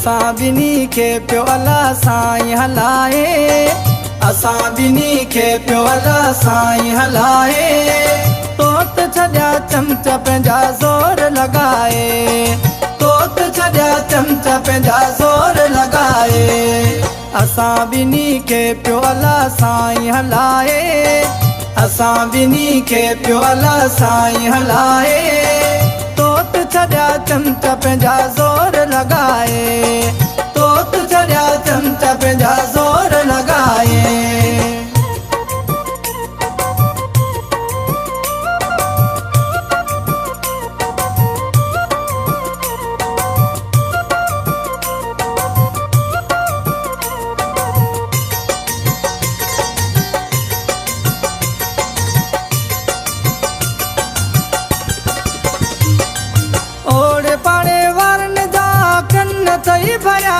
असां ॿिन्ही खे पियो अलाह साईं हलाए, असां ॿिन्ही खे पियो अलाह साईं हलाए। तोत छॾिया चमच पंहिंजा ज़ोर लॻाए, तोत छॾिया चमच पंहिंजा ज़ोर लॻाए। असां ॿिन्ही खे पियो अलाह साईं हलाए, असां ॿिन्ही खे पियो अलाह साईं हलाए। तोत छॾिया चमच पंहिंजा ज़ोर लॻाए, तोत छॾिया चमच पंहिंजा ज़ोर लॻाए। ओड़े पाड़े वारनि जा कन थई भरिया,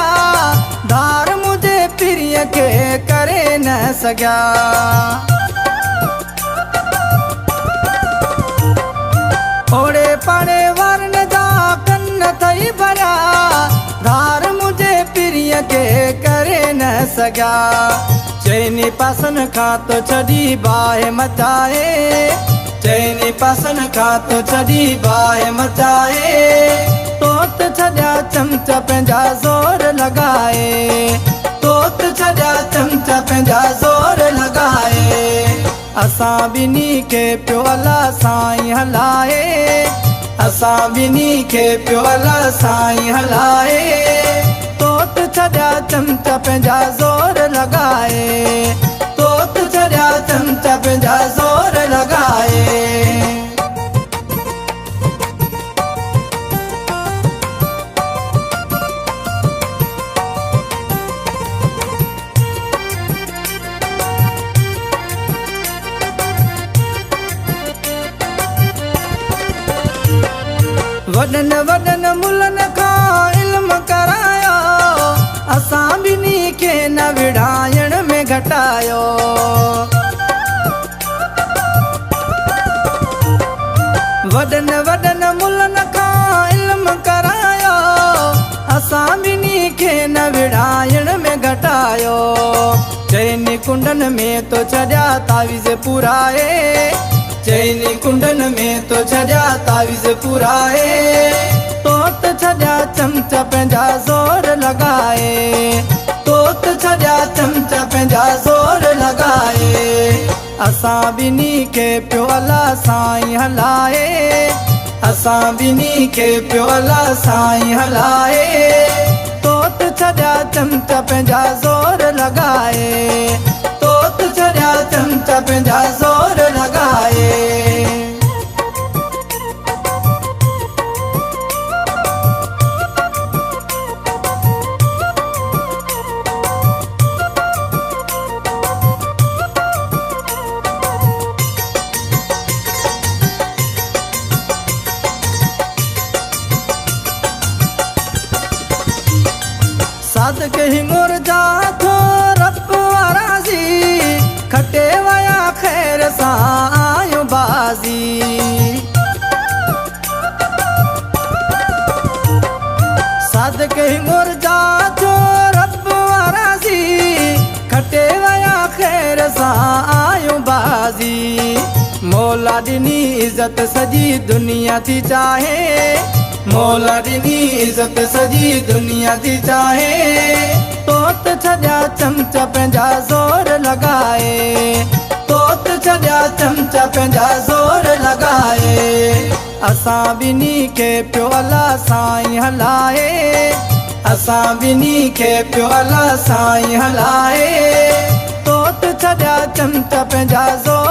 धार मुंहिंजे पीरीअ खे करे न सघिया। ओड़े पाड़े वारनि जा कन थई भरिया, धार मुंहिंजे पीरीअ खे करे न सघिया। चइनी पासनि खां तो छॾी बाहि मचाए, चइनी पासनि खां तो छॾी बाहि मचाए। तोत छॾिया चमच पंहिंजा ज़ोर लॻाए, तोत छॾिया चमच पंहिंजा ज़ोर लॻाए। असां ॿिन्ही खे पियो अलाह साईं हलाए, असां ॿिन्ही खे पियो अलाह साईं हलाए। तोत छॾिया चमच पंहिंजा ज़ोर लॻाए, तोत छॾिया चमच पंहिंजा ज़ोर लॻाए। वॾनि वॾनि मुल्हनि खां इल्मु करायो, असां ॿिन्ही खे न विढ़ाइण में घटायो। वॾनि वॾनि मुल्हनि खां इल्मु करायो, असां ॿिन्ही खे न विढ़ाइण में घटायो। चइनी कुंडनि में तो छॾिया तावीज़ पुराए, चइनी कुंडनि में तो छॾिया तावीज़ पुराए। तोत छॾिया चमच पंहिंजा ज़ोर लॻाए, तोत छॾिया चमच पंहिंजा ज़ोर लॻाए। असां ॿिन्ही खे पियो अलाह साईं हलाए, असां ॿिन्ही खे पियो अलाह साईं हलाए। तोत छॾिया चमच पंहिंजा ज़ोर लॻाए, तोत छॾिया चमच पंहिंजा ज़ोर लॻाए। सादक हिंगुर जा थो रब वाराज़ी, खटे वया ख़ैर सां आयूं बाज़ी। सादक हिंगुर जा थो रब वाराज़ी, खटे वया ख़ैर सां आयूं बाज़ी। मौला ॾिनी इज़त सॼी दुनिया थी चाहे, मौला ॾिनी इज़त सॼी दुनिया थी चाहे। तोत छॾिया चमच पंहिंजा ज़ोर लॻाए, तोत छॾिया चमच पंहिंजा ज़ोर लॻाए। असां ॿिन्ही खे पियो अलाह साईं हलाए, असां ॿिन्ही खे पियो अलाह साईं हलाए। तोत छॾिया चमच पंहिंजा ज़ोर